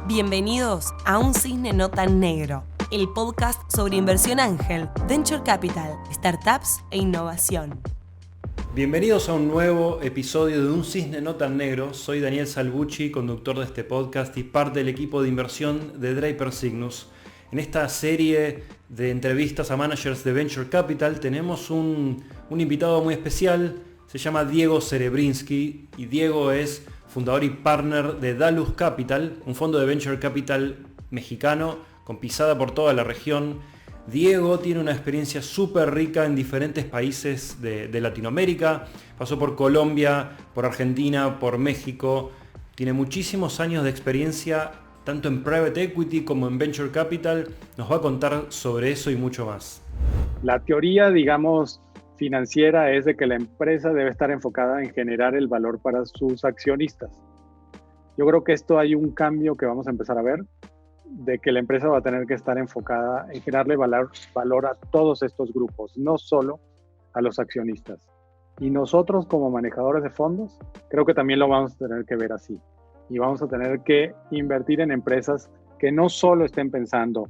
Bienvenidos a Un Cisne No Tan Negro, el podcast sobre inversión ángel, venture capital, startups e innovación. Bienvenidos a un nuevo episodio de Un Cisne No Tan Negro. Soy Daniel Salvucci, conductor de este podcast y parte del equipo de inversión de Draper Cygnus. En esta serie de entrevistas a managers de venture capital tenemos un invitado muy especial. Se llama Diego Cerebrinsky y Diego es fundador y partner de Dalus Capital, un fondo de venture capital mexicano con pisada por toda la región. Diego tiene una experiencia súper rica en diferentes países de Latinoamérica. Pasó por Colombia, por Argentina, por México. Tiene muchísimos años de experiencia tanto en private equity como en venture capital. Nos va a contar sobre eso y mucho más. La teoría, digamos, financiera es de que la empresa debe estar enfocada en generar el valor para sus accionistas. Yo creo que esto hay un cambio que vamos a empezar a ver, de que la empresa va a tener que estar enfocada en generarle valor a todos estos grupos, no solo a los accionistas. Y nosotros como manejadores de fondos, creo que también lo vamos a tener que ver así. Y vamos a tener que invertir en empresas que no solo estén pensando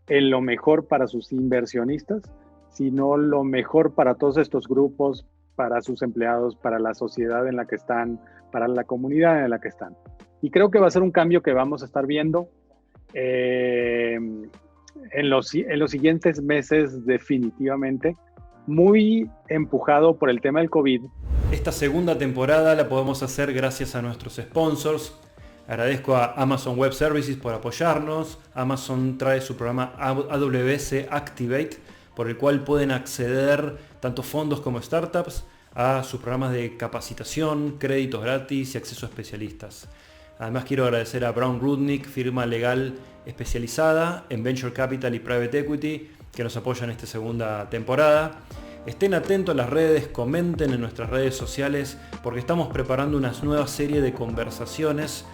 en lo mejor para sus inversionistas, sino lo mejor para todos estos grupos, para sus empleados, para la sociedad en la que están, para la comunidad en la que están. Y creo que va a ser un cambio que vamos a estar viendo en los siguientes meses definitivamente, muy empujado por el tema del COVID. Esta segunda temporada la podemos hacer gracias a nuestros sponsors. Agradezco a Amazon Web Services por apoyarnos. Amazon trae su programa AWS Activate, por el cual pueden acceder tanto fondos como startups a sus programas de capacitación, créditos gratis y acceso a especialistas. Además quiero agradecer a Brown Rudnick, firma legal especializada en Venture Capital y Private Equity, que nos apoya en esta segunda temporada. Estén atentos a las redes, comenten en nuestras redes sociales, porque estamos preparando una nueva serie de conversaciones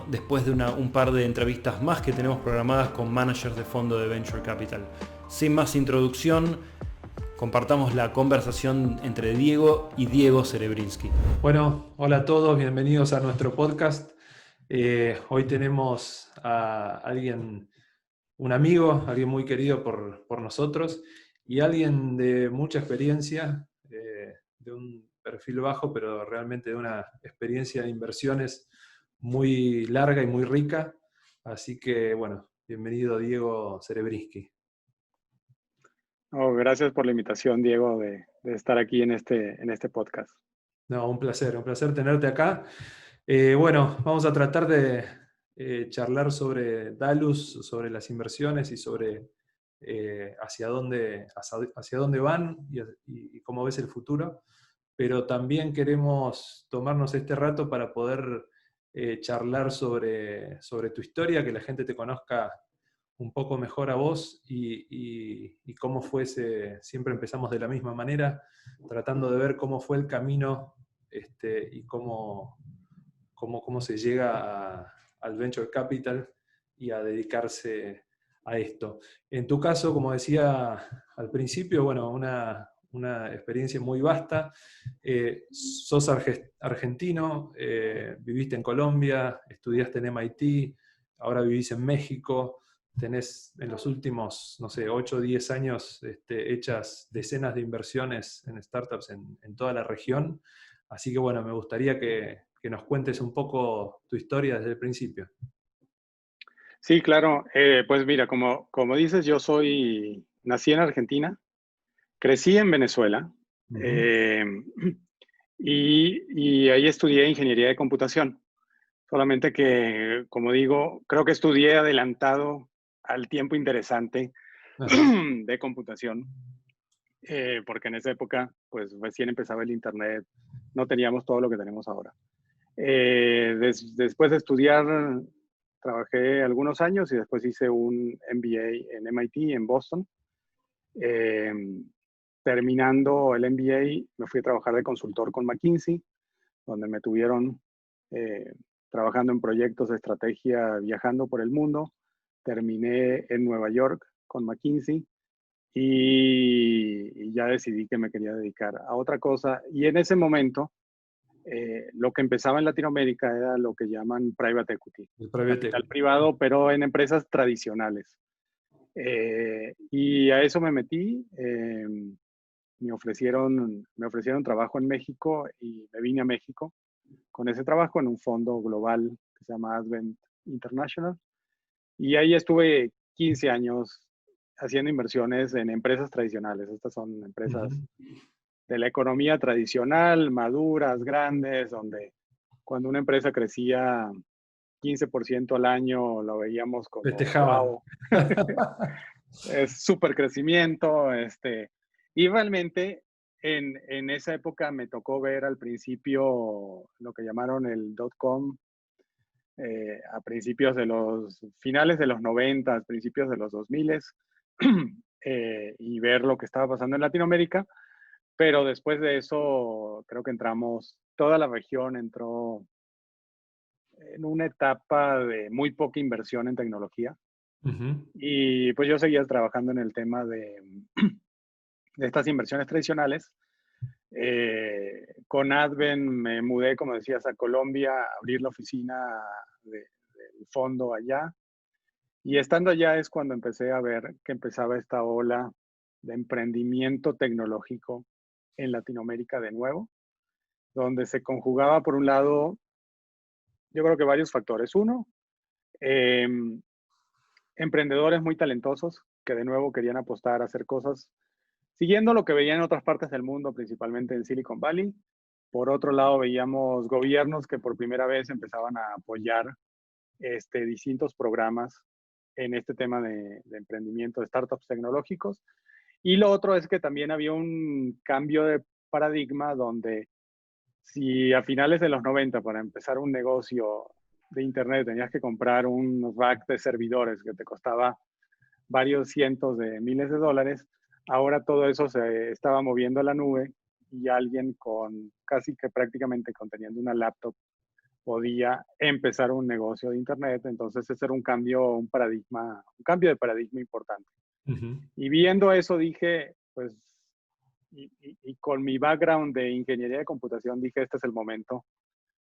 después de un par de entrevistas más que tenemos programadas con managers de fondo de Venture Capital. Sin más introducción, compartamos la conversación entre Diego y Diego Cerebrinsky. Bueno, hola a todos, bienvenidos a nuestro podcast. Hoy tenemos a alguien, un amigo, alguien muy querido por nosotros y alguien de mucha experiencia, de un perfil bajo, pero realmente de una experiencia de inversiones muy larga y muy rica. Así que, bueno, bienvenido Diego Cerebrinsky. Oh, gracias por la invitación, Diego, de estar aquí en este podcast. No, un placer tenerte acá. Bueno, vamos a tratar de charlar sobre Dalus, sobre las inversiones y sobre hacia dónde van y cómo ves el futuro. Pero también queremos tomarnos este rato para poder charlar sobre tu historia, que la gente te conozca un poco mejor a vos y cómo fue siempre empezamos de la misma manera, tratando de ver cómo fue el camino y cómo se llega al venture capital y a dedicarse a esto. En tu caso, como decía al principio, bueno, una experiencia muy vasta. Sos argentino, viviste en Colombia, estudiaste en MIT, ahora vivís en México. Tenés en los últimos, 8 o 10 años hechas decenas de inversiones en startups en toda la región. Así que bueno, me gustaría que nos cuentes un poco tu historia desde el principio. Sí, claro. Pues mira, como dices, nací en Argentina, crecí en Venezuela. Uh-huh. Y ahí estudié ingeniería de computación. Solamente que, como digo, creo que estudié adelantado al tiempo interesante de computación, porque en esa época, pues recién empezaba el internet, no teníamos todo lo que tenemos ahora. Después de estudiar, trabajé algunos años y después hice un MBA en MIT, en Boston. Terminando el MBA, me fui a trabajar de consultor con McKinsey, donde me tuvieron trabajando en proyectos de estrategia, viajando por el mundo. Terminé en Nueva York con McKinsey y ya decidí que me quería dedicar a otra cosa. Y en ese momento lo que empezaba en Latinoamérica era lo que llaman private equity, El private capital equity. privado, pero en empresas tradicionales. Y a eso me metí. Me ofrecieron trabajo en México y me vine a México con ese trabajo en un fondo global que se llama Advent International. Y ahí estuve 15 años haciendo inversiones en empresas tradicionales. Estas son empresas de la economía tradicional, maduras, grandes, donde cuando una empresa crecía 15% al año, lo veíamos como, Festejaban. wow, es súper crecimiento. Y realmente en esa época me tocó ver al principio lo que llamaron el dot-com, a principios de los finales de los 90, principios de los 2000, y ver lo que estaba pasando en Latinoamérica. Pero después de eso, creo que toda la región entró en una etapa de muy poca inversión en tecnología. Y pues yo seguía trabajando en el tema de estas inversiones tradicionales. Con Advent me mudé, como decías, a Colombia, a abrir la oficina del fondo allá. Y estando allá es cuando empecé a ver que empezaba esta ola de emprendimiento tecnológico en Latinoamérica de nuevo, donde se conjugaba, por un lado, yo creo que varios factores. Uno, eh, emprendedores muy talentosos que de nuevo querían apostar a hacer cosas siguiendo lo que veían en otras partes del mundo, principalmente en Silicon Valley. Por otro lado, veíamos gobiernos que por primera vez empezaban a apoyar distintos programas en este tema de emprendimiento de startups tecnológicos. Y lo otro es que también había un cambio de paradigma donde si a finales de los 90 para empezar un negocio de Internet tenías que comprar un rack de servidores que te costaba varios cientos de miles de dólares, ahora todo eso se estaba moviendo a la nube y alguien con casi que prácticamente conteniendo una laptop podía empezar un negocio de Internet. Entonces ese era un cambio de paradigma importante. Y viendo eso dije, pues, y con mi background de ingeniería de computación, dije, este es el momento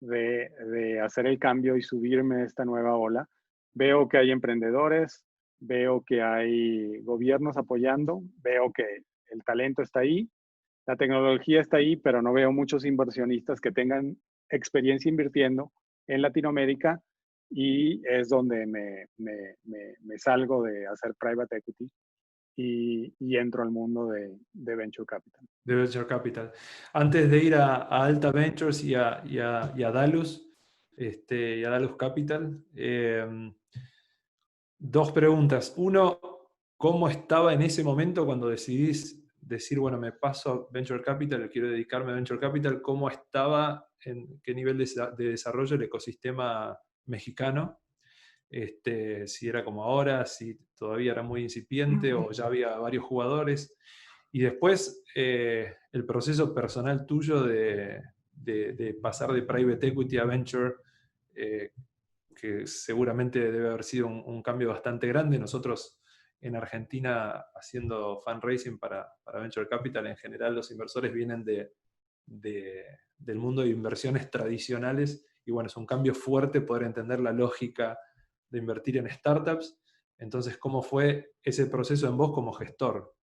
de hacer el cambio y subirme a esta nueva ola. Veo que hay emprendedores, veo que hay gobiernos apoyando, veo que el talento está ahí, la tecnología está ahí, pero no veo muchos inversionistas que tengan experiencia invirtiendo en Latinoamérica, y es donde me salgo de hacer private equity y entro al mundo de venture capital. De Venture Capital. Antes de ir a Alta Ventures y a Dalus, y a Dalus Capital, dos preguntas. Uno, ¿cómo estaba en ese momento cuando decidís decir, bueno, me paso a Venture Capital, quiero dedicarme a Venture Capital? ¿Cómo estaba, en qué nivel de desarrollo el ecosistema mexicano? Si era como ahora, si todavía era muy incipiente o ya había varios jugadores. Y después, el proceso personal tuyo de pasar de private equity a venture, que seguramente debe haber sido un cambio bastante grande. Nosotros en Argentina, haciendo fundraising para venture capital, en general los inversores vienen del mundo de inversiones tradicionales, y bueno, es un cambio fuerte poder entender la lógica de invertir en startups. Entonces, ¿cómo fue ese proceso en vos como gestor?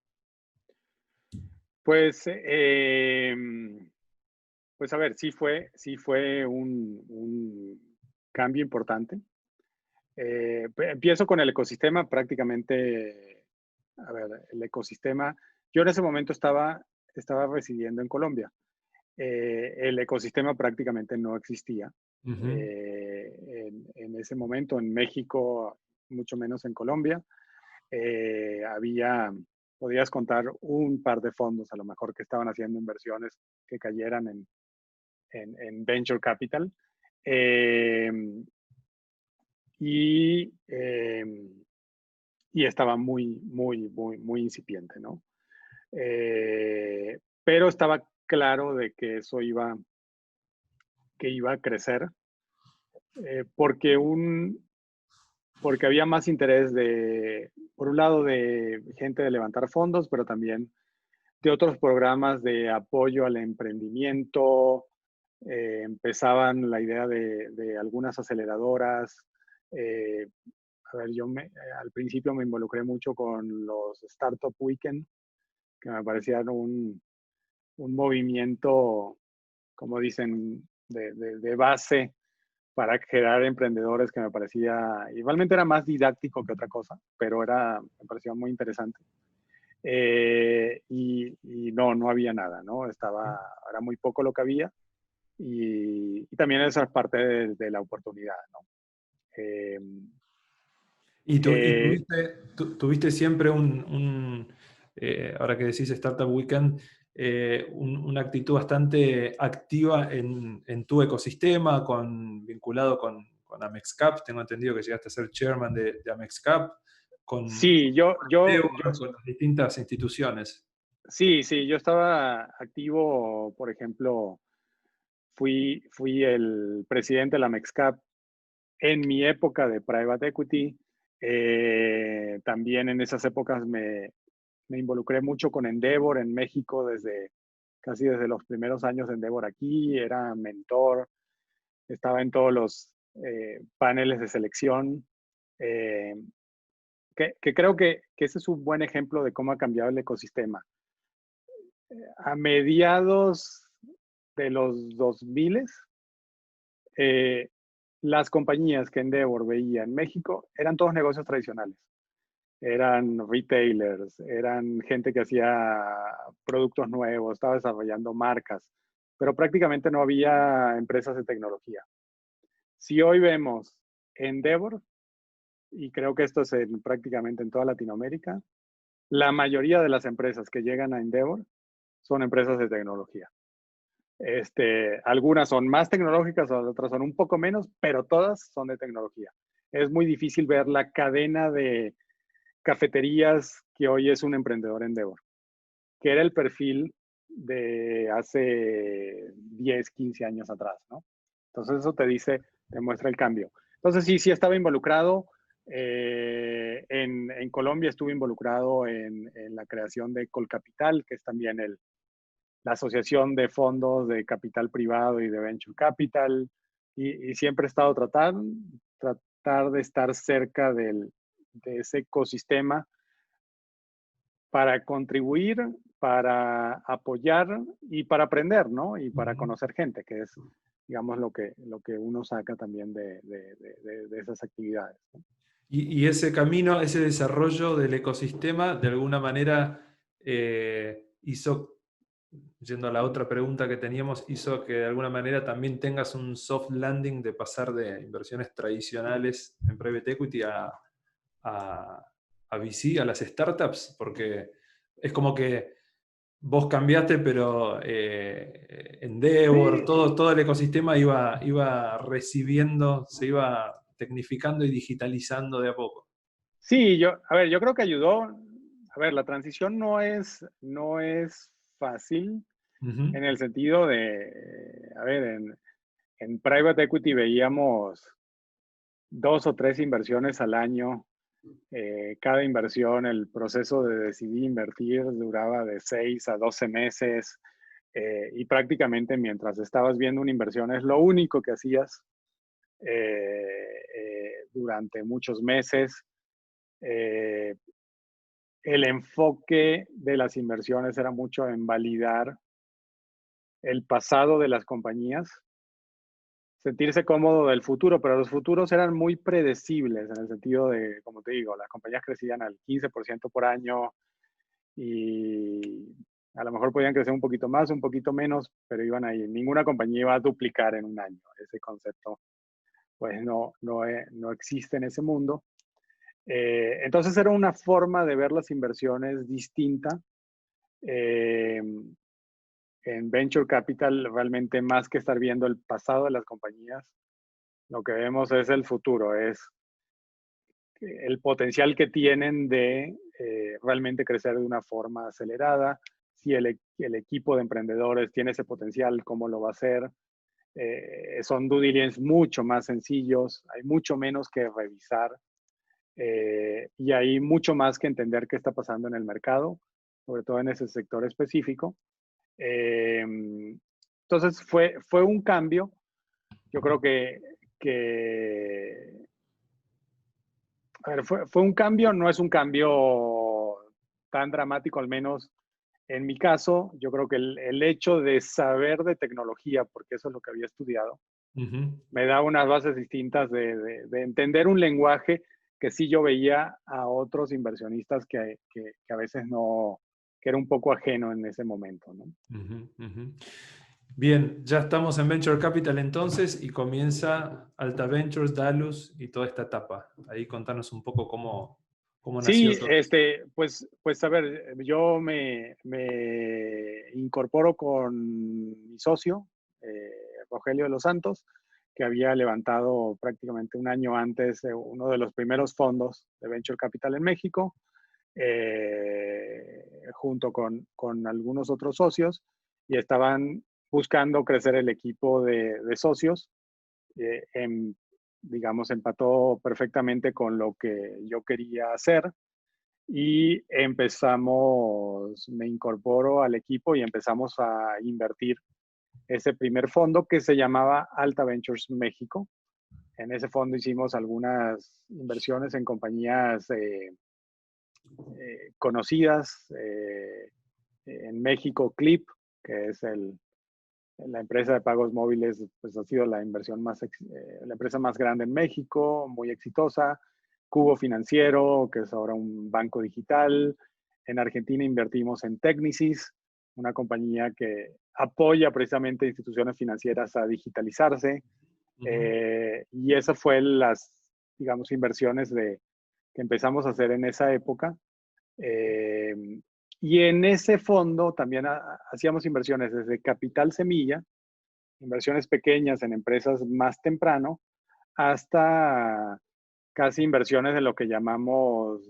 Pues, pues a ver, sí fue un cambio importante. Empiezo con el ecosistema prácticamente. A ver, el ecosistema, yo en ese momento estaba residiendo en Colombia. El ecosistema prácticamente no existía. En ese momento en México, mucho menos en Colombia. Podías contar un par de fondos a lo mejor que estaban haciendo inversiones que cayeran en venture capital. Y estaba muy, muy, muy, muy incipiente, ¿no? Pero estaba claro de que eso iba a crecer, porque había más interés por un lado, de gente de levantar fondos, pero también de otros programas de apoyo al emprendimiento, Empezaban la idea de algunas aceleradoras. eh, a ver, al principio me involucré mucho con los Startup Weekend, que me parecían un movimiento, como dicen, de base para generar emprendedores, que me parecía, igualmente era más didáctico que otra cosa, pero me parecía muy interesante. Y no había nada, ¿no? Era muy poco lo que había, y también esa es parte de la oportunidad, ¿no? Eh, Y eh, tuviste siempre ahora que decís Startup Weekend, una actitud bastante activa en tu ecosistema, vinculado con AmexCap. Tengo entendido que llegaste a ser chairman de AmexCap, sí, con las distintas instituciones. sí, yo estaba activo. Por ejemplo, fui el presidente de la Mexcap en mi época de private equity. También en esas épocas me involucré mucho con Endeavor en México, casi desde los primeros años de Endeavor aquí. Era mentor, estaba en todos los paneles de selección. eh, que creo que ese es un buen ejemplo de cómo ha cambiado el ecosistema. A mediados de los 2000, eh, las compañías que Endeavor veía en México eran todos negocios tradicionales. Eran retailers, eran gente que hacía productos nuevos, estaba desarrollando marcas, pero prácticamente no había empresas de tecnología. Si hoy vemos Endeavor, y creo que esto es prácticamente en toda Latinoamérica, la mayoría de las empresas que llegan a Endeavor son empresas de tecnología. Algunas son más tecnológicas, otras son un poco menos, pero todas son de tecnología. Es muy difícil ver la cadena de cafeterías que hoy es un emprendedor Endeavor, que era el perfil de hace 10, 15 años atrás, ¿no? Entonces eso te muestra el cambio. Entonces sí estaba involucrado. En Colombia estuve involucrado en la creación de Colcapital, que es también la asociación de fondos de capital privado y de venture capital, y siempre he estado tratar de estar cerca de ese ecosistema para contribuir, para apoyar y para aprender, ¿no? Y para conocer gente, que es, digamos, lo que uno saca también de esas actividades, ¿no? Y ese camino, ese desarrollo del ecosistema, de alguna manera hizo, yendo a la otra pregunta que teníamos, hizo que de alguna manera también tengas un soft landing de pasar de inversiones tradicionales en private equity a VC, a las startups, porque es como que vos cambiaste, pero Endeavor, Sí, todo el ecosistema iba recibiendo, se iba tecnificando y digitalizando de a poco. sí, a ver, yo creo que ayudó. A ver, la transición no es fácil, Ujú. en el sentido a ver, en private equity veíamos 2 o 3 inversiones al año. Cada inversión, el proceso de decidir invertir duraba de 6 a 12 meses, y prácticamente mientras estabas viendo una inversión es lo único que hacías durante muchos meses. Eh, el enfoque de las inversiones era mucho en validar el pasado de las compañías, sentirse cómodo del futuro, pero los futuros eran muy predecibles en el sentido de, como te digo, las compañías crecían al 15% por año, y a lo mejor podían crecer un poquito más, un poquito menos, pero iban ahí. Ninguna compañía iba a duplicar en un año. Ese concepto, pues no existe en ese mundo. Entonces era una forma de ver las inversiones distinta. Eh, en Venture Capital, realmente más que estar viendo el pasado de las compañías, lo que vemos es el futuro, es el potencial que tienen de realmente crecer de una forma acelerada. Si el equipo de emprendedores tiene ese potencial, ¿cómo lo va a hacer? Son due diligence mucho más sencillos, hay mucho menos que revisar, y hay mucho más que entender qué está pasando en el mercado, sobre todo en ese sector específico. Eh, Entonces fue un cambio. Yo creo a ver, fue un cambio, no es un cambio tan dramático, al menos en mi caso. Yo creo que el hecho de saber de tecnología, porque eso es lo que había estudiado, me da unas bases distintas de entender un lenguaje que sí yo veía a otros inversionistas que a veces no, que era un poco ajeno en ese momento, ¿no? Bien, ya estamos en Venture Capital entonces y comienza Alta Ventures, Dalus y toda esta etapa. Ahí contanos un poco cómo nació Sí, todo esto. pues a ver, yo me incorporo con mi socio, Rogelio de los Santos, que había levantado prácticamente un año antes uno de los primeros fondos de Venture Capital en México, junto con algunos otros socios, y estaban buscando crecer el equipo de socios. Digamos, empató perfectamente con lo que yo quería hacer y me incorporo al equipo y empezamos a invertir ese primer fondo que se llamaba Alta Ventures México. En ese fondo hicimos algunas inversiones en compañías conocidas. En México, Clip, que es la empresa de pagos móviles, pues ha sido la la empresa más grande en México, muy exitosa. Cubo Financiero, que es ahora un banco digital. En Argentina invertimos en Technisys, una compañía que apoya precisamente instituciones financieras a digitalizarse. Y esas fue digamos, inversiones que empezamos a hacer en esa época. Eh, y en ese fondo también hacíamos inversiones desde capital semilla, inversiones pequeñas en empresas más temprano, hasta casi inversiones de lo que llamamos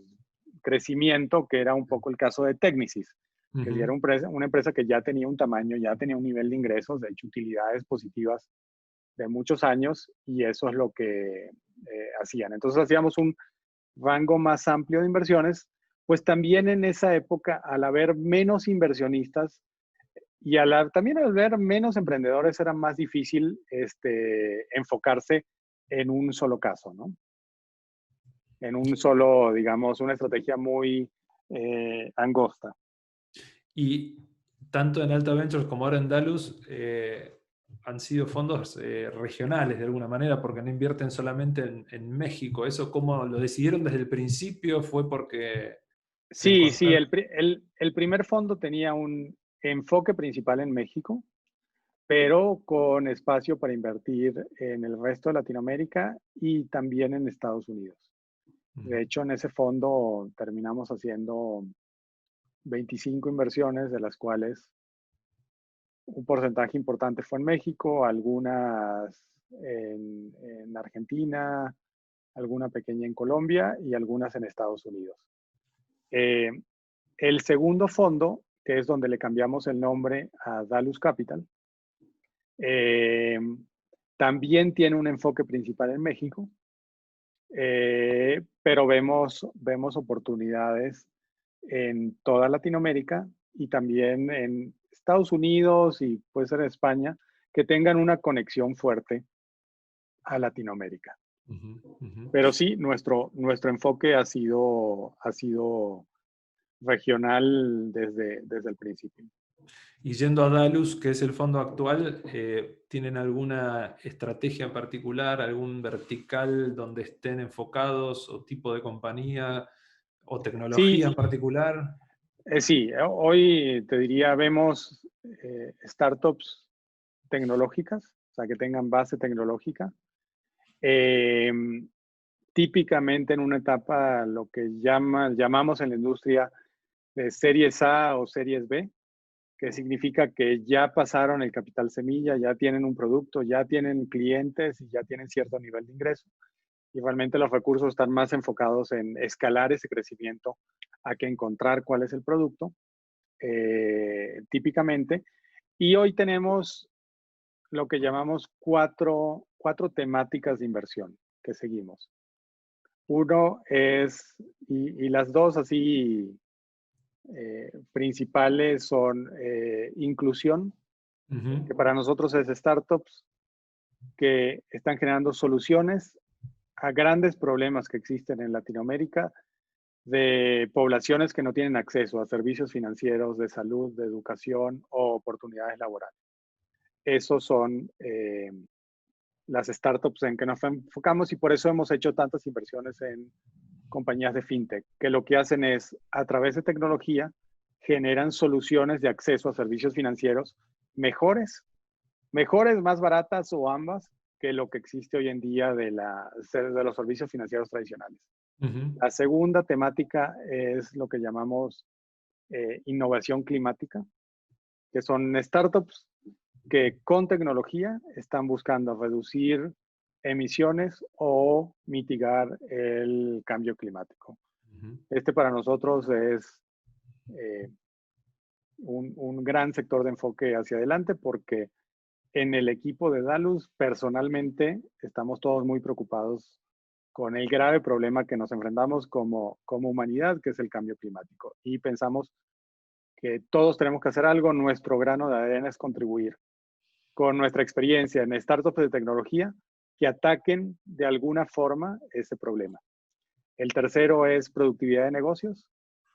crecimiento, que era un poco el caso de Technisys, que era una empresa que ya tenía un tamaño, ya tenía un nivel de ingresos, de hecho utilidades positivas de muchos años, y eso es lo que hacían. Entonces hacíamos un rango más amplio de inversiones, pues también en esa época, al haber menos inversionistas y también al haber menos emprendedores, era más difícil enfocarse en un solo caso, ¿no? En un solo, digamos, una estrategia muy angosta. Y tanto en Alta Ventures como ahora en Dalus han sido fondos regionales de alguna manera, porque no invierten solamente en México. ¿Eso cómo lo decidieron desde el principio? ¿Fue porque se Sí, sí, encontraron? el primer fondo tenía un enfoque principal en México, pero con espacio para invertir en el resto de Latinoamérica y también en Estados Unidos. De hecho, en ese fondo terminamos haciendo 25 inversiones, de las cuales un porcentaje importante fue en México, algunas en Argentina, alguna pequeña en Colombia y algunas en Estados Unidos. El segundo fondo, que es donde le cambiamos el nombre a Dalus Capital, también tiene un enfoque principal en México, pero vemos oportunidades en toda Latinoamérica y también en Estados Unidos y puede ser en España, que tengan una conexión fuerte a Latinoamérica. Pero sí, nuestro enfoque ha sido regional desde el principio. Y yendo a Dalus, que es el fondo actual, ¿tienen alguna estrategia en particular, algún vertical donde estén enfocados o tipo de compañía o tecnología en Sí, particular? sí, hoy te diría, vemos startups tecnológicas, o sea, que tengan base tecnológica. Típicamente en una etapa, lo que llamamos en la industria de series A o series B, que significa que ya pasaron el capital semilla, ya tienen un producto, ya tienen clientes y ya tienen cierto nivel de ingreso. Y realmente los recursos están más enfocados en escalar ese crecimiento a que encontrar cuál es el producto, típicamente. Y hoy tenemos lo que llamamos cuatro temáticas de inversión que seguimos. Uno es, y las dos así principales son inclusión, Ujú. que para nosotros es startups que están generando soluciones a grandes problemas que existen en Latinoamérica de poblaciones que no tienen acceso a servicios financieros, de salud, de educación o oportunidades laborales. Esos son las startups en que nos enfocamos y por eso hemos hecho tantas inversiones en compañías de fintech, que lo que hacen es, a través de tecnología, generan soluciones de acceso a servicios financieros mejores, más baratas o ambas que lo que existe hoy en día de los servicios financieros tradicionales. Ujú. La segunda temática es lo que llamamos innovación climática, que son startups que con tecnología están buscando reducir emisiones o mitigar el cambio climático. Ujú. Este para nosotros es eh, un gran sector de enfoque hacia adelante porque en el equipo de Dalus personalmente estamos todos muy preocupados con el grave problema que nos enfrentamos como humanidad, que es el cambio climático. Y pensamos que todos tenemos que hacer algo, nuestro grano de arena es contribuir con nuestra experiencia en startups de tecnología que ataquen de alguna forma ese problema. El tercero es productividad de negocios,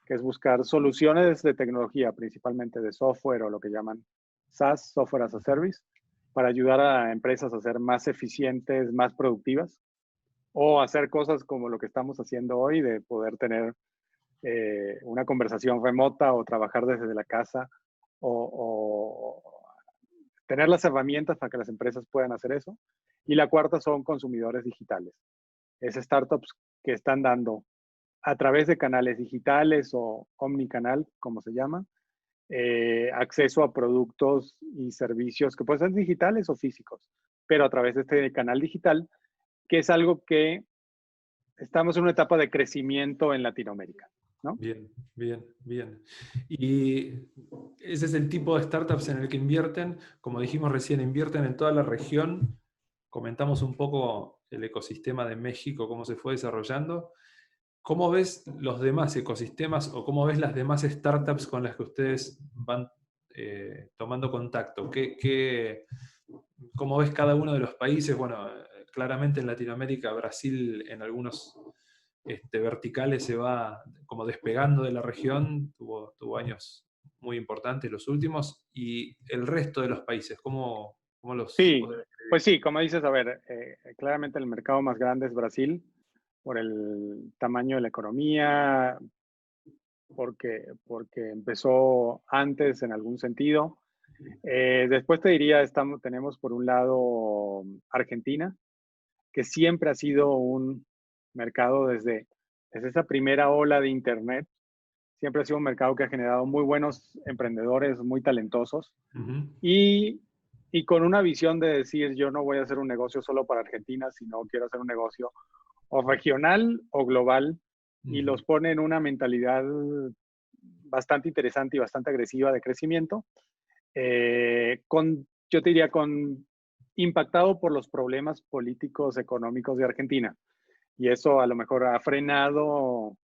que es buscar soluciones de tecnología, principalmente de software o lo que llaman SaaS, Software as a Service, para ayudar a empresas a ser más eficientes, más productivas, o hacer cosas como lo que estamos haciendo hoy, de poder tener una conversación remota o trabajar desde la casa o tener las herramientas para que las empresas puedan hacer eso. Y la cuarta son consumidores digitales. Es startups que están dando a través de canales digitales o omnicanal, como se llama, acceso a productos y servicios que pueden ser digitales o físicos, pero a través de este canal digital, que es algo que estamos en una etapa de crecimiento en Latinoamérica, ¿no? Bien, bien, bien. Y ese es el tipo de startups en el que invierten. Como dijimos recién, invierten en toda la región. Comentamos un poco el ecosistema de México, cómo se fue desarrollando. ¿Cómo ves los demás ecosistemas o cómo ves las demás startups con las que ustedes van tomando contacto? ¿Cómo ves cada uno de los países? Bueno, claramente en Latinoamérica, Brasil en algunos verticales se va como despegando de la región, tuvo años muy importantes los últimos, y el resto de los países, ¿cómo los Sí, podés pues describir? sí, como dices, a ver, claramente el mercado más grande es Brasil por el tamaño de la economía, porque empezó antes en algún sentido. Después te diría, tenemos por un lado Argentina, que siempre ha sido un mercado desde esa primera ola de Internet, siempre ha sido un mercado que ha generado muy buenos emprendedores, muy talentosos Ujú. y, y con una visión de decir, yo no voy a hacer un negocio solo para Argentina, sino quiero hacer un negocio o regional o global y Ujú. los pone en una mentalidad bastante interesante y bastante agresiva de crecimiento, yo te diría, impactado por los problemas políticos, económicos de Argentina. Y eso a lo mejor ha frenado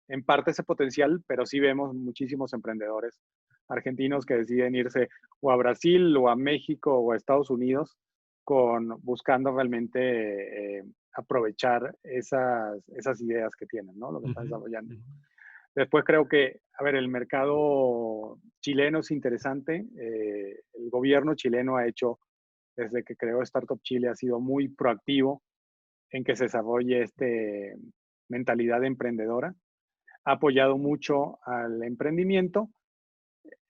en parte ese potencial, pero sí vemos muchísimos emprendedores argentinos que deciden irse o a Brasil o a México o a Estados Unidos buscando realmente aprovechar esas ideas que tienen, ¿no? Lo que están Ujú. desarrollando. Ujú. Después creo que, a ver, el mercado chileno es interesante. El gobierno chileno ha hecho, desde que creó Startup Chile, ha sido muy proactivo en que se desarrolle esta mentalidad emprendedora. Ha apoyado mucho al emprendimiento.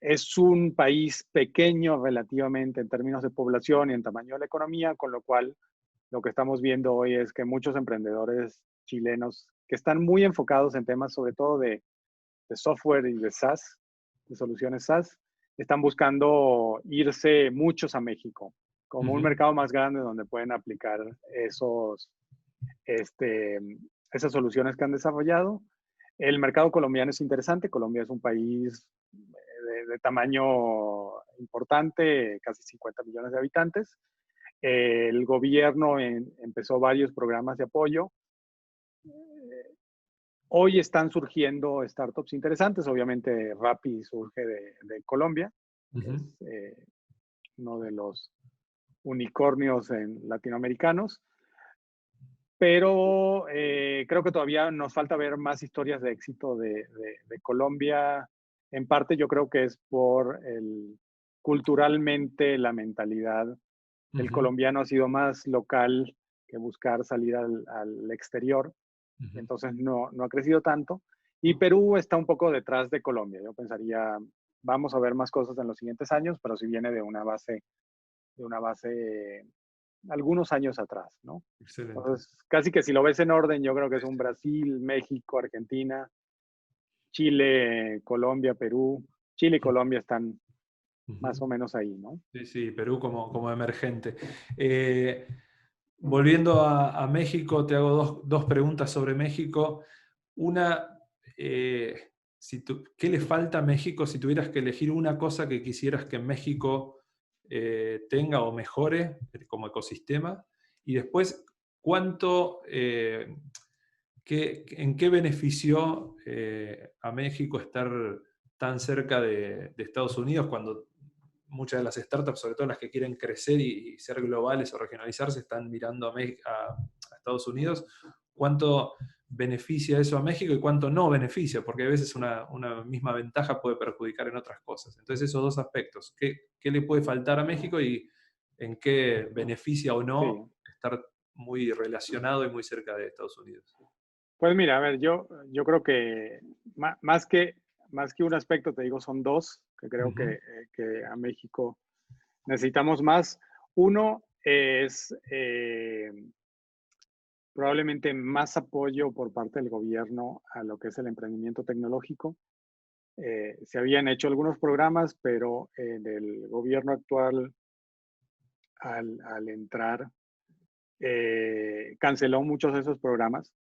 Es un país pequeño relativamente en términos de población y en tamaño de la economía, con lo cual lo que estamos viendo hoy es que muchos emprendedores chilenos que están muy enfocados en temas sobre todo de software y de SaaS, de soluciones SaaS, están buscando irse muchos a México como un Ujú. mercado más grande donde pueden aplicar este, esas soluciones que han desarrollado. El mercado colombiano es interesante. Colombia es un país de tamaño importante, casi 50 millones de habitantes. El gobierno empezó varios programas de apoyo. Hoy están surgiendo startups interesantes. Obviamente Rappi surge de Colombia, que Ujú. es uno de los unicornios latinoamericanos. Pero creo que todavía nos falta ver más historias de éxito de Colombia. En parte yo creo que es por culturalmente la mentalidad del colombiano ha sido más local que buscar salir al exterior. Entonces no ha crecido tanto. Y Perú está un poco detrás de Colombia. Yo pensaría, vamos a ver más cosas en los siguientes años, pero si viene de una base algunos años atrás, ¿no? Excelente. Entonces, casi que si lo ves en orden, yo creo que es un Brasil, México, Argentina, Chile, Colombia, Perú. Chile y Colombia están más o menos ahí, ¿no? Sí, sí, Perú como emergente. Volviendo a México, te hago dos preguntas sobre México. Una, ¿qué le falta a México si tuvieras que elegir una cosa que quisieras que México tenga o mejore como ecosistema? Y después, ¿en qué benefició a México estar tan cerca de Estados Unidos cuando muchas de las startups, sobre todo las que quieren crecer y ser globales o regionalizarse, están mirando a Estados Unidos? ¿Cuánto beneficia eso a México y cuánto no beneficia? Porque a veces una misma ventaja puede perjudicar en otras cosas. Entonces esos dos aspectos, ¿qué le puede faltar a México y en qué beneficia o no Sí. estar muy relacionado y muy cerca de Estados Unidos? Pues mira, a ver, yo creo que más que un aspecto, te digo, son dos que creo que a México necesitamos más. Uno es probablemente más apoyo por parte del gobierno a lo que es el emprendimiento tecnológico. Se habían hecho algunos programas, pero en el gobierno actual, al entrar, canceló muchos de esos programas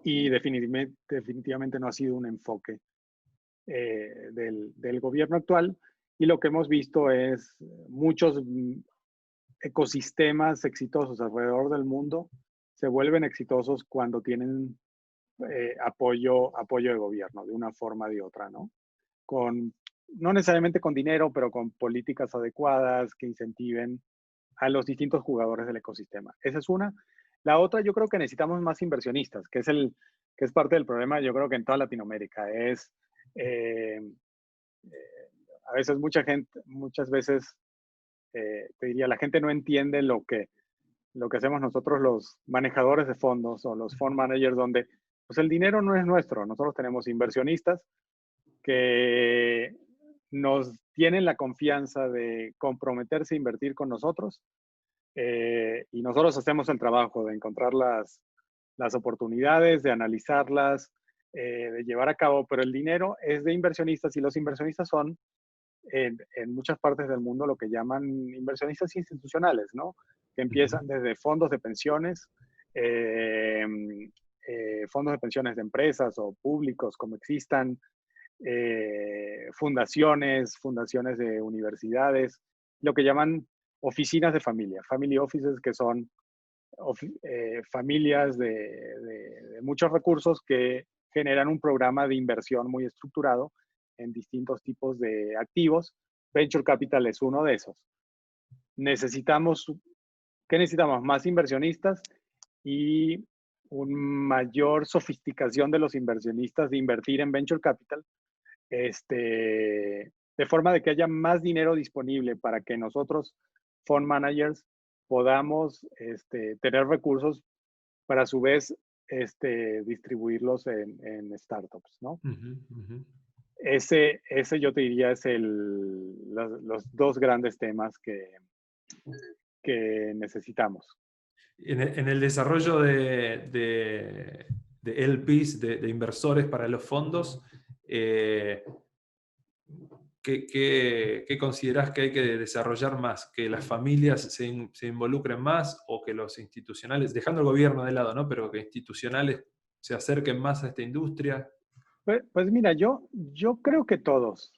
y definitivamente no ha sido un enfoque del gobierno actual. Y lo que hemos visto es muchos ecosistemas exitosos alrededor del mundo se vuelven exitosos cuando tienen apoyo de gobierno, de una forma o de otra, ¿no? No necesariamente con dinero, pero con políticas adecuadas que incentiven a los distintos jugadores del ecosistema. Esa es una. La otra, yo creo que necesitamos más inversionistas, que es parte del problema, yo creo que en toda Latinoamérica. A veces muchas veces, te diría, la gente no entiende lo que hacemos nosotros los manejadores de fondos o los fund managers, donde pues el dinero no es nuestro. Nosotros tenemos inversionistas que nos tienen la confianza de comprometerse a invertir con nosotros y nosotros hacemos el trabajo de encontrar las oportunidades, de analizarlas, de llevar a cabo, pero el dinero es de inversionistas y los inversionistas son en muchas partes del mundo lo que llaman inversionistas institucionales, ¿no? Que empiezan desde fondos de pensiones, fondos de pensiones de empresas o públicos como existan, fundaciones de universidades, lo que llaman oficinas de familia, family offices, que son familias de muchos recursos que generan un programa de inversión muy estructurado en distintos tipos de activos. Venture Capital es uno de esos. ¿Qué necesitamos? Más inversionistas y una mayor sofisticación de los inversionistas de invertir en Venture Capital, de forma de que haya más dinero disponible para que nosotros, fund managers, podamos tener recursos para a su vez distribuirlos en startups, ¿no? Ese yo te diría es los dos grandes temas que necesitamos. En el desarrollo de LPs, de inversores para los fondos, ¿qué considerás que hay que desarrollar más? ¿Que las familias se involucren más o que los institucionales, dejando el gobierno de lado, ¿no? Pero que institucionales se acerquen más a esta industria? Pues mira, yo creo que todos.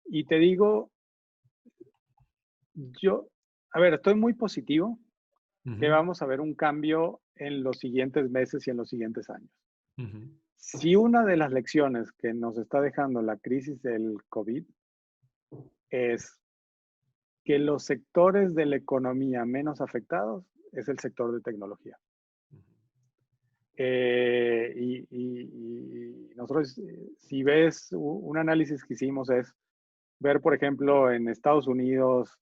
Y te digo, estoy muy positivo que vamos a ver un cambio en los siguientes meses y en los siguientes años. Si una de las lecciones que nos está dejando la crisis del COVID es que los sectores de la economía menos afectados es el sector de tecnología. Y nosotros, si ves un análisis que hicimos es ver, por ejemplo, en Estados Unidos,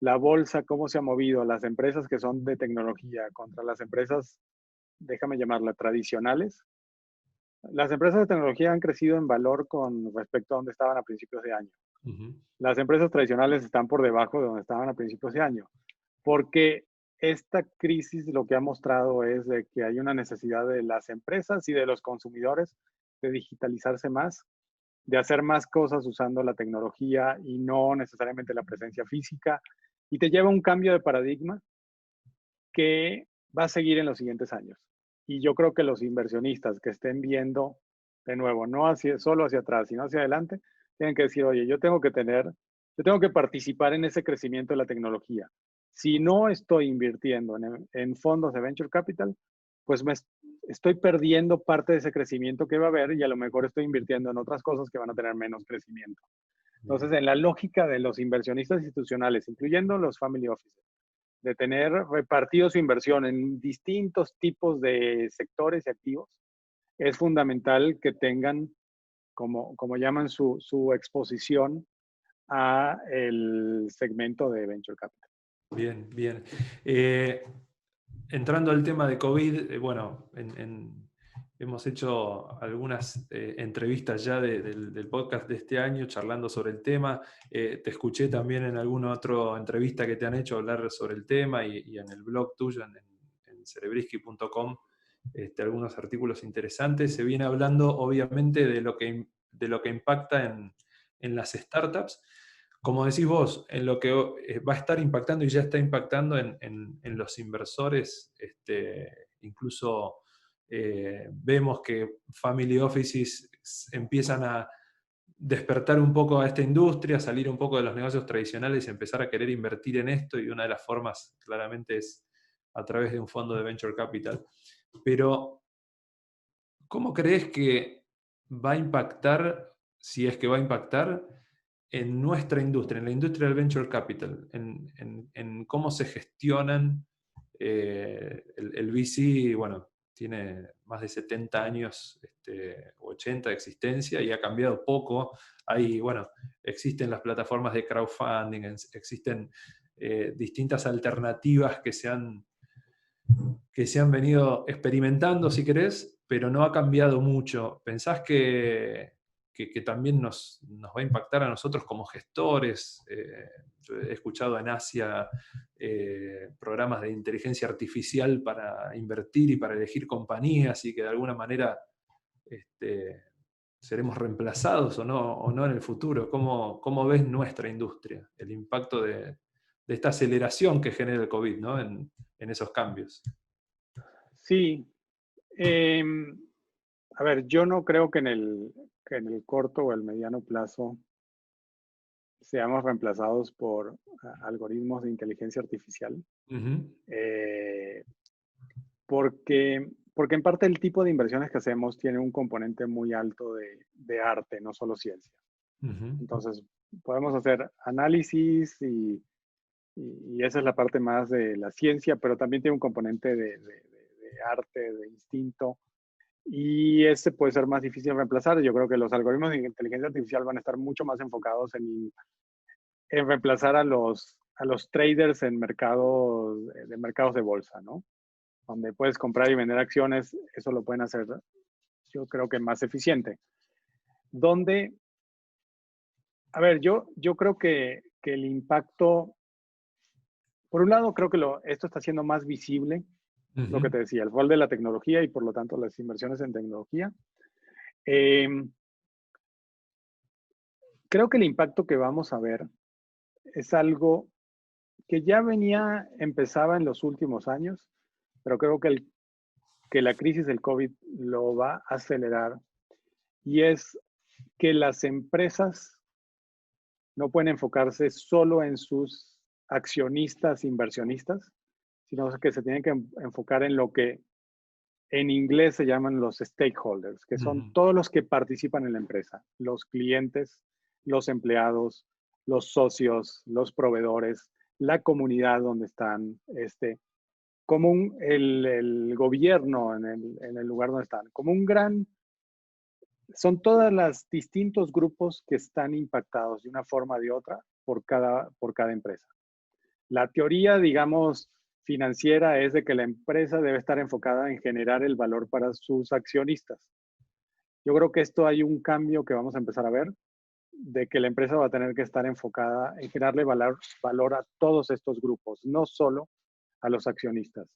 la bolsa, cómo se ha movido, las empresas que son de tecnología contra las empresas, déjame llamarlas, tradicionales. Las empresas de tecnología han crecido en valor con respecto a donde estaban a principios de año. Las empresas tradicionales están por debajo de donde estaban a principios de año, porque esta crisis lo que ha mostrado es de que hay una necesidad de las empresas y de los consumidores de digitalizarse más, de hacer más cosas usando la tecnología y no necesariamente la presencia física, y te lleva a un cambio de paradigma que va a seguir en los siguientes años. Y yo creo que los inversionistas que estén viendo, de nuevo, no solo hacia atrás, sino hacia adelante, tienen que decir, oye, yo tengo que participar en ese crecimiento de la tecnología. Si no estoy invirtiendo en fondos de venture capital, pues estoy perdiendo parte de ese crecimiento que va a haber y a lo mejor estoy invirtiendo en otras cosas que van a tener menos crecimiento. Entonces, en la lógica de los inversionistas institucionales, incluyendo los family offices, de tener repartido su inversión en distintos tipos de sectores y activos, es fundamental que tengan, como llaman, su exposición a el segmento de venture capital. Bien, bien. Entrando al tema de COVID, bueno, hemos hecho algunas entrevistas ya del podcast de este año charlando sobre el tema. Te escuché también en alguna otra entrevista que te han hecho hablar sobre el tema y en el blog tuyo, en cerebrisky.com, algunos artículos interesantes. Se viene hablando obviamente de lo que impacta en las startups. Como decís vos, en lo que va a estar impactando y ya está impactando en los inversores, incluso vemos que family offices empiezan a despertar un poco a esta industria, salir un poco de los negocios tradicionales y empezar a querer invertir en esto, y una de las formas claramente es a través de un fondo de venture capital. Pero, ¿cómo crees que va a impactar, si es que va a impactar, en nuestra industria, en la industria del venture capital, en cómo se gestionan? El VC, bueno, tiene más de 70 años, 80 de existencia, y ha cambiado poco. Bueno, existen las plataformas de crowdfunding, existen distintas alternativas que se han venido experimentando, si querés, pero no ha cambiado mucho. ¿Pensás que también nos va a impactar a nosotros como gestores? Yo he escuchado en Asia programas de inteligencia artificial para invertir y para elegir compañías, y que de alguna manera seremos reemplazados o no en el futuro. ¿Cómo ves nuestra industria, el impacto de esta aceleración que genera el COVID, ¿no? en esos cambios? Sí. A ver, yo no creo que en el corto o el mediano plazo seamos reemplazados por algoritmos de inteligencia artificial. Porque en parte el tipo de inversiones que hacemos tiene un componente muy alto de arte, no solo ciencia. Entonces, podemos hacer análisis y esa es la parte más de la ciencia, pero también tiene un componente de arte, de instinto, y ese puede ser más difícil de reemplazar. Yo creo que los algoritmos de inteligencia artificial van a estar mucho más enfocados en reemplazar a los traders en mercados de bolsa, ¿no? Donde puedes comprar y vender acciones, eso lo pueden hacer, yo creo que más eficiente. Donde, a ver, yo creo que el impacto, por un lado, creo que esto está siendo más visible, lo que te decía, el rol de la tecnología y por lo tanto las inversiones en tecnología. Creo que el impacto que vamos a ver es algo que ya empezaba en los últimos años, pero creo que la crisis del COVID lo va a acelerar, y es que las empresas no pueden enfocarse solo en sus accionistas, inversionistas, sino que se tienen que enfocar en lo que en inglés se llaman los stakeholders, que son todos los que participan en la empresa, los clientes, los empleados, los socios, los proveedores, la comunidad donde están, como el gobierno en el lugar donde están, como un gran, son todas las distintos grupos que están impactados de una forma o de otra por cada empresa. La teoría, digamos, financiera es de que la empresa debe estar enfocada en generar el valor para sus accionistas. Yo creo que esto hay un cambio que vamos a empezar a ver, de que la empresa va a tener que estar enfocada en generarle valor a todos estos grupos, no solo a los accionistas.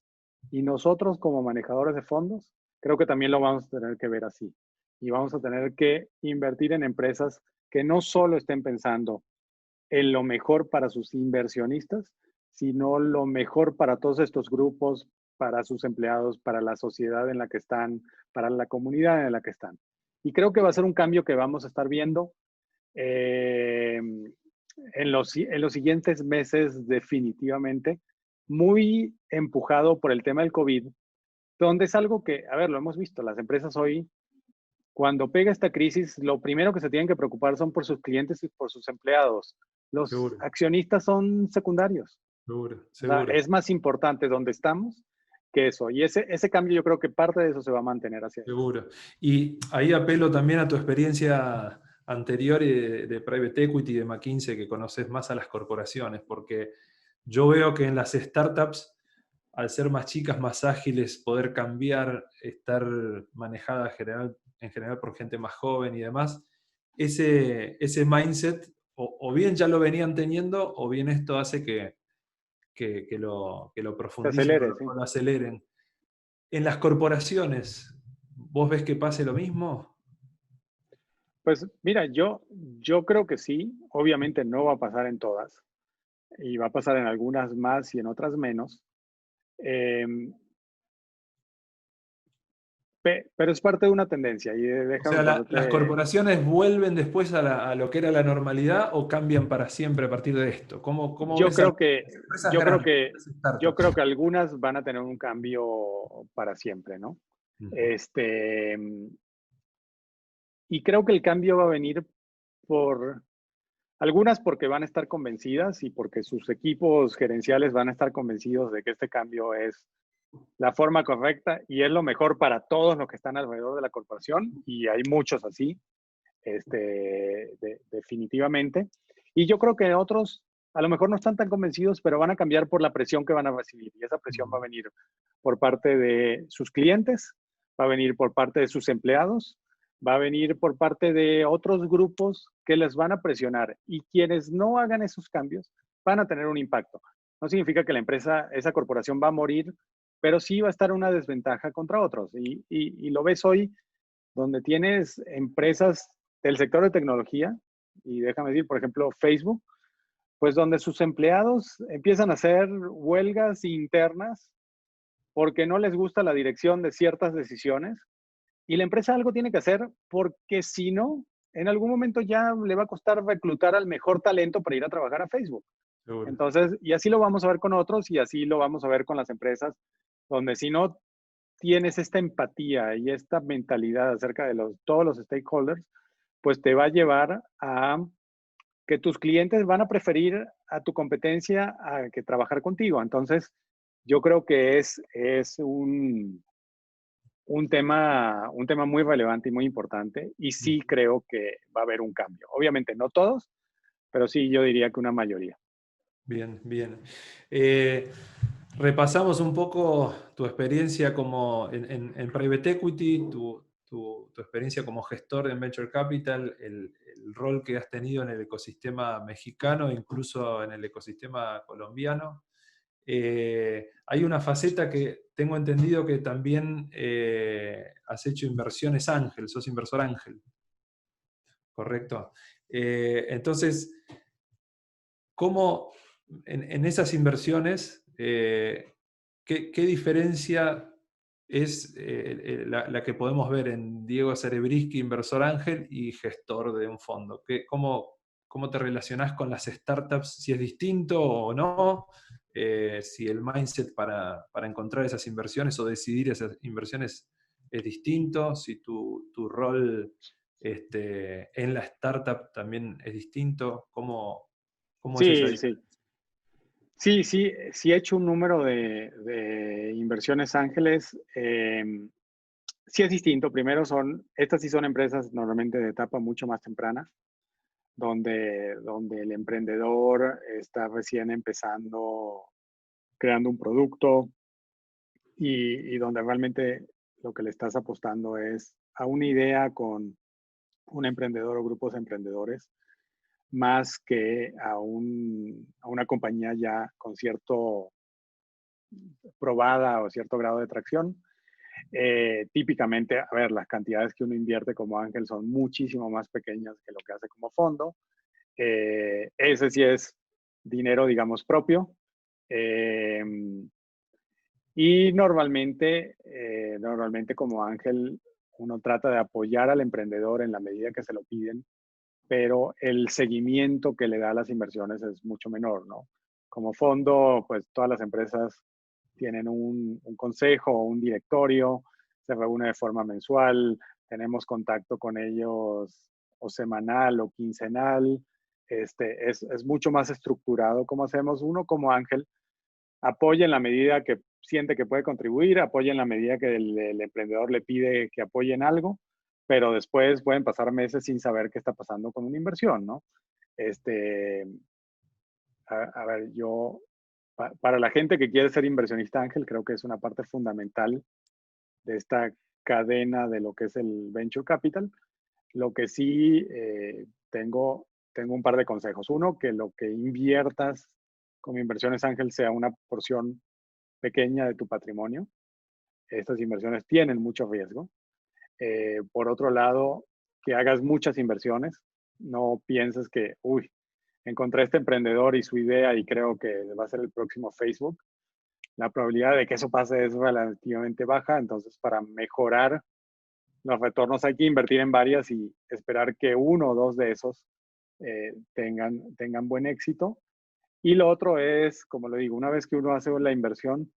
Y nosotros como manejadores de fondos, creo que también lo vamos a tener que ver así. Y vamos a tener que invertir en empresas que no solo estén pensando en lo mejor para sus inversionistas, sino lo mejor para todos estos grupos, para sus empleados, para la sociedad en la que están, para la comunidad en la que están. Y creo que va a ser un cambio que vamos a estar viendo en los siguientes meses definitivamente, muy empujado por el tema del COVID, donde es algo que, a ver, lo hemos visto, las empresas hoy, cuando pega esta crisis, lo primero que se tienen que preocupar son por sus clientes y por sus empleados. Los Seguro. accionistas son secundarios. Seguro, O sea, seguro. es más importante donde estamos que eso. Y ese cambio yo creo que parte de eso se va a mantener hacia ahí. Seguro. Y ahí apelo también a tu experiencia anterior de Private Equity, de McKinsey, que conoces más a las corporaciones, porque yo veo que en las startups, al ser más chicas, más ágiles, poder cambiar, estar manejada en general por gente más joven y demás, ese mindset, o bien ya lo venían teniendo, o bien esto hace que lo Se profundicen acelere, sí. o lo aceleren. En las corporaciones, ¿vos ves que pase lo mismo? Pues mira, yo creo que sí. Obviamente no va a pasar en todas. Y va a pasar en algunas más y en otras menos. Eh, pero es parte de una tendencia. Y O déjame sea, ¿las ponerte. corporaciones vuelven después a lo que era la normalidad o cambian para siempre a partir de esto? ¿Cómo Yo ves a creo las que, empresas yo creo grandes, que, las yo startups? creo que algunas van a tener un cambio para siempre, ¿no? Ujú. Este, y creo que el cambio va a venir por algunas porque van a estar convencidas y porque sus equipos gerenciales van a estar convencidos de que este cambio es la forma correcta y es lo mejor para todos los que están alrededor de la corporación y hay muchos así, definitivamente. Y yo creo que otros a lo mejor no están tan convencidos, pero van a cambiar por la presión que van a recibir y esa presión va a venir por parte de sus clientes, va a venir por parte de sus empleados, va a venir por parte de otros grupos que les van a presionar y quienes no hagan esos cambios van a tener un impacto. No significa que la empresa, esa corporación va a morir, pero sí va a estar en una desventaja contra otros. Y lo ves hoy, donde tienes empresas del sector de tecnología, y déjame decir, por ejemplo, Facebook, pues donde sus empleados empiezan a hacer huelgas internas porque no les gusta la dirección de ciertas decisiones y la empresa algo tiene que hacer porque si no, en algún momento ya le va a costar reclutar al mejor talento para ir a trabajar a Facebook. Seguro. Entonces, y así lo vamos a ver con otros y así lo vamos a ver con las empresas, donde si no tienes esta empatía y esta mentalidad acerca de todos los stakeholders, pues te va a llevar a que tus clientes van a preferir a tu competencia a que trabajar contigo. Entonces, yo creo que es un tema muy relevante y muy importante y sí creo que va a haber un cambio. Obviamente no todos, pero sí yo diría que una mayoría. Bien, bien. Repasamos un poco tu experiencia como en Private Equity, tu experiencia como gestor en Venture Capital, el rol que has tenido en el ecosistema mexicano, incluso en el ecosistema colombiano. Hay una faceta que tengo entendido que también has hecho inversiones ángel, sos inversor ángel, ¿correcto? Entonces, ¿cómo en esas inversiones, qué diferencia es la que podemos ver en Diego Cerebriski, inversor ángel y gestor de un fondo? ¿Cómo te relacionás con las startups? Si es distinto o no, si el mindset para encontrar esas inversiones o decidir esas inversiones es distinto, si tu rol en la startup también es distinto, ¿Cómo es esa Sí, sí. diferencia? Sí he hecho un número de inversiones ángeles. Sí es distinto. Primero estas sí son empresas normalmente de etapa mucho más temprana, donde el emprendedor está recién empezando, creando un producto y donde realmente lo que le estás apostando es a una idea con un emprendedor o grupos de emprendedores, más que a una compañía ya con cierto probada o cierto grado de tracción. Típicamente, a ver, las cantidades que uno invierte como ángel son muchísimo más pequeñas que lo que hace como fondo. Ese sí es dinero, digamos, propio. Eh, y normalmente como ángel, uno trata de apoyar al emprendedor en la medida que se lo piden, pero el seguimiento que le da a las inversiones es mucho menor, ¿no? Como fondo, pues todas las empresas tienen un consejo o un directorio, se reúne de forma mensual, tenemos contacto con ellos o semanal o quincenal. Es mucho más estructurado como hacemos. Uno como ángel apoya en la medida que siente que puede contribuir, apoya en la medida que el emprendedor le pide que apoye en algo, pero después pueden pasar meses sin saber qué está pasando con una inversión, ¿no? Este, a ver, para la gente que quiere ser inversionista ángel, creo que es una parte fundamental de esta cadena de lo que es el venture capital. Lo que sí tengo un par de consejos. Uno, que lo que inviertas como inversiones ángel sea una porción pequeña de tu patrimonio. Estas inversiones tienen mucho riesgo. Por otro lado, que hagas muchas inversiones. No pienses que, uy, encontré este emprendedor y su idea y creo que va a ser el próximo Facebook. La probabilidad de que eso pase es relativamente baja. Entonces, para mejorar los retornos hay que invertir en varias y esperar que uno o dos de esos tengan buen éxito. Y lo otro es, como le digo, una vez que uno hace la inversión,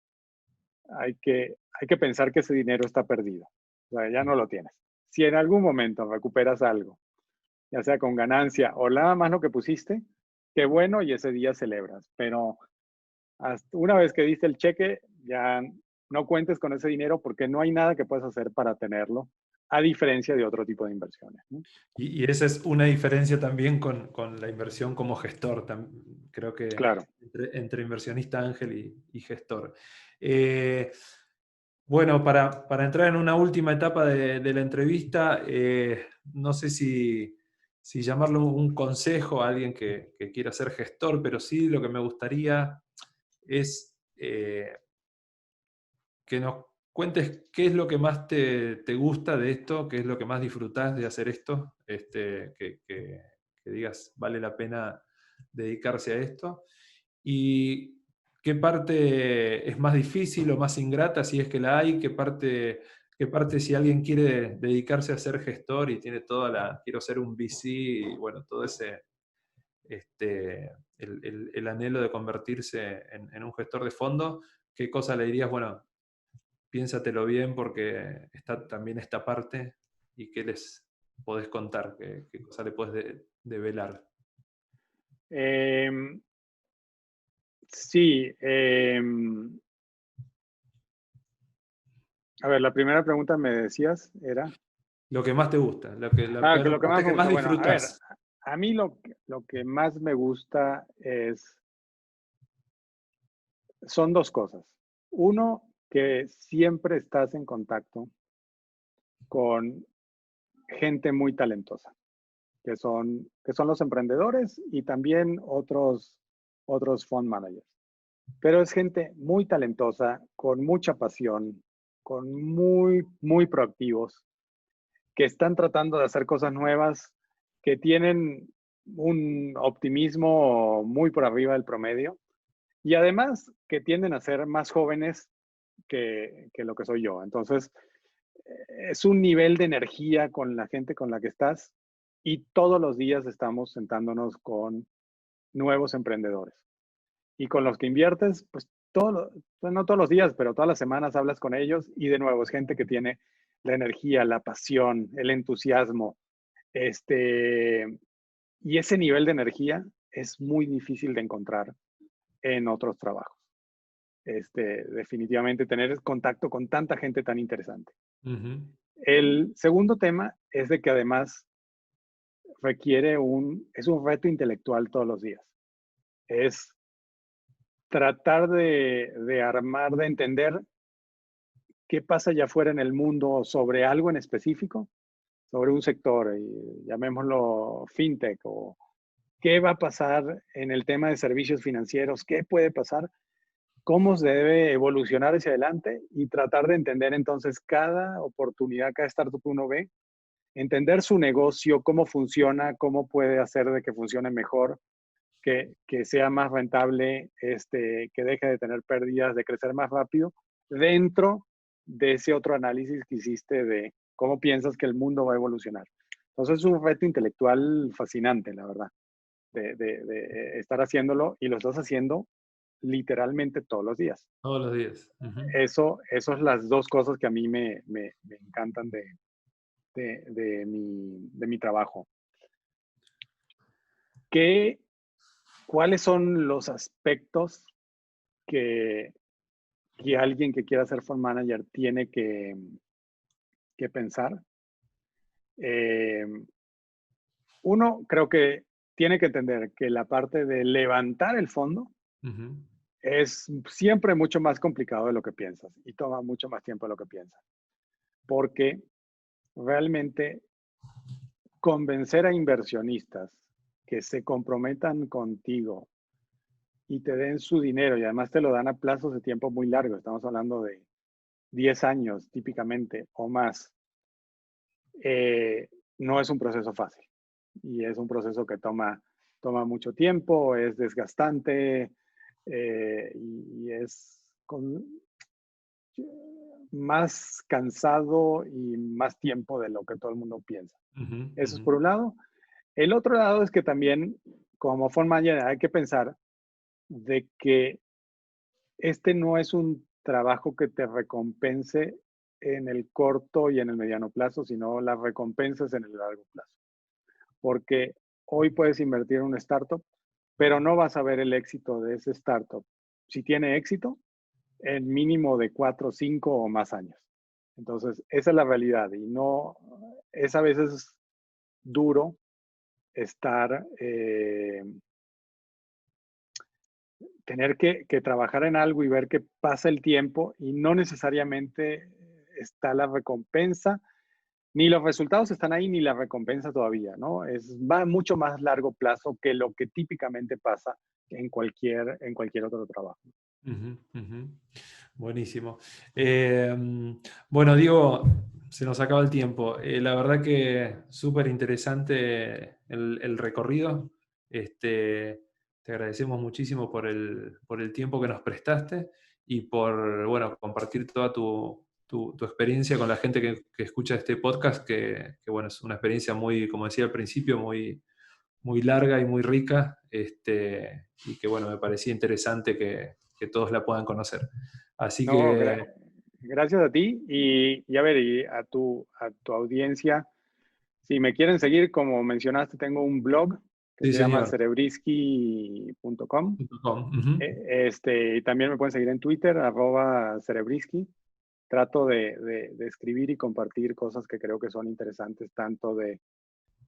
hay que pensar que ese dinero está perdido. O sea, ya no lo tienes. Si en algún momento recuperas algo, ya sea con ganancia o nada más lo que pusiste, qué bueno y ese día celebras. Pero hasta una vez que diste el cheque, ya no cuentes con ese dinero porque no hay nada que puedas hacer para tenerlo, a diferencia de otro tipo de inversiones, ¿no? Y esa es una diferencia también con la inversión como gestor. Creo que Claro. entre inversionista ángel y gestor. Eh, bueno, para entrar en una última etapa de la entrevista, no sé si llamarlo un consejo a alguien que quiera ser gestor, pero sí lo que me gustaría es que nos cuentes qué es lo que más te gusta de esto, qué es lo que más disfrutás de hacer esto, que digas vale la pena dedicarse a esto, y qué parte es más difícil o más ingrata si es que la hay, qué parte si alguien quiere dedicarse a ser gestor y tiene quiero ser un VC y bueno, todo ese, el anhelo de convertirse en un gestor de fondo, ¿qué cosa le dirías? Bueno, piénsatelo bien porque está también esta parte y qué les podés contar, qué cosa le podés develar. Eh, sí. A ver, la primera pregunta me decías era. Lo que más te gusta, Que la lo que más parte me que más gusta. Bueno, a ver, disfrutas. a mí lo que más me gusta son dos cosas. Uno, que siempre estás en contacto con gente muy talentosa, que son los emprendedores y también otros fund managers. Pero es gente muy talentosa, con mucha pasión, con muy proactivos, que están tratando de hacer cosas nuevas, que tienen un optimismo muy por arriba del promedio y además que tienden a ser más jóvenes que lo que soy yo. Entonces, es un nivel de energía con la gente con la que estás y todos los días estamos sentándonos con nuevos emprendedores. Y con los que inviertes, pues no todos los días, pero todas las semanas hablas con ellos y de nuevo es gente que tiene la energía, la pasión, el entusiasmo, y ese nivel de energía es muy difícil de encontrar en otros trabajos. Definitivamente tener contacto con tanta gente tan interesante. Ujú. El segundo tema es de que además es un reto intelectual todos los días. Es tratar de armar, de entender qué pasa allá afuera en el mundo sobre algo en específico, sobre un sector, y llamémoslo fintech, o qué va a pasar en el tema de servicios financieros, qué puede pasar, cómo se debe evolucionar hacia adelante y tratar de entender entonces cada oportunidad, cada startup que uno ve, entender su negocio, cómo funciona, cómo puede hacer de que funcione mejor, que sea más rentable, que deje de tener pérdidas, de crecer más rápido, dentro de ese otro análisis que hiciste de cómo piensas que el mundo va a evolucionar. Entonces es un reto intelectual fascinante, la verdad, de estar haciéndolo, y lo estás haciendo literalmente todos los días. Todos los días. Ujú. Eso es las dos cosas que a mí me encantan de mi trabajo. ¿Cuáles son los aspectos que alguien que quiera ser fund manager tiene que pensar? Uno, creo que tiene que entender que la parte de levantar el fondo Ujú. es siempre mucho más complicado de lo que piensas y toma mucho más tiempo de lo que piensas. Porque realmente convencer a inversionistas que se comprometan contigo y te den su dinero, y además te lo dan a plazos de tiempo muy largos, estamos hablando de 10 años típicamente o más, no es un proceso fácil. Y es un proceso que toma mucho tiempo, es desgastante, y es más cansado y más tiempo de lo que todo el mundo piensa. Ujú. Eso es Ujú. por un lado. El otro lado es que también, como fund manager, hay que pensar de que no es un trabajo que te recompense en el corto y en el mediano plazo, sino las recompensas en el largo plazo. Porque hoy puedes invertir en una startup, pero no vas a ver el éxito de ese startup, si tiene éxito, en mínimo de 4, 5 o más años. Entonces, esa es la realidad, y no, es a veces duro estar, tener que trabajar en algo y ver que pasa el tiempo y no necesariamente está la recompensa, ni los resultados están ahí, ni la recompensa todavía, ¿no? Va a mucho más largo plazo que lo que típicamente pasa en cualquier otro trabajo. Ujú. Ujú. Buenísimo. Bueno, Diego, se nos acaba el tiempo. La verdad que súper interesante el recorrido. Te agradecemos muchísimo por el tiempo que nos prestaste y por, bueno, compartir toda tu experiencia con la gente que escucha este podcast, que, bueno, es una experiencia muy, como decía al principio, muy, muy larga y muy rica, y que, bueno, me parecía interesante que todos la puedan conocer. Así No, que gracias a ti, y a ver, y a tu audiencia. Si me quieren seguir, como mencionaste, tengo un blog que sí, se llama señor. cerebrisky.com. Ujú. Y también me pueden seguir en Twitter, @cerebrisky. Trato de escribir y compartir cosas que creo que son interesantes, tanto de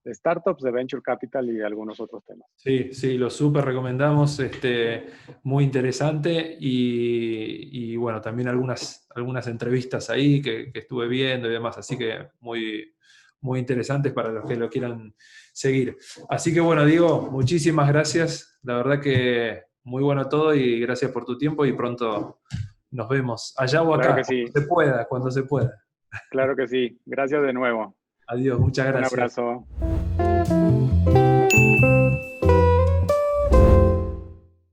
startups, de venture capital y de algunos otros temas. Sí, sí, lo súper recomendamos, muy interesante y, bueno, también algunas entrevistas ahí que estuve viendo y demás, así que muy, muy interesantes para los que lo quieran seguir. Así que bueno, Diego, muchísimas gracias, la verdad que muy bueno todo y gracias por tu tiempo y pronto nos vemos allá o Claro que acá, cuando sí, se pueda, cuando se pueda. claro que sí. Gracias de nuevo. Adiós, muchas Un gracias. abrazo.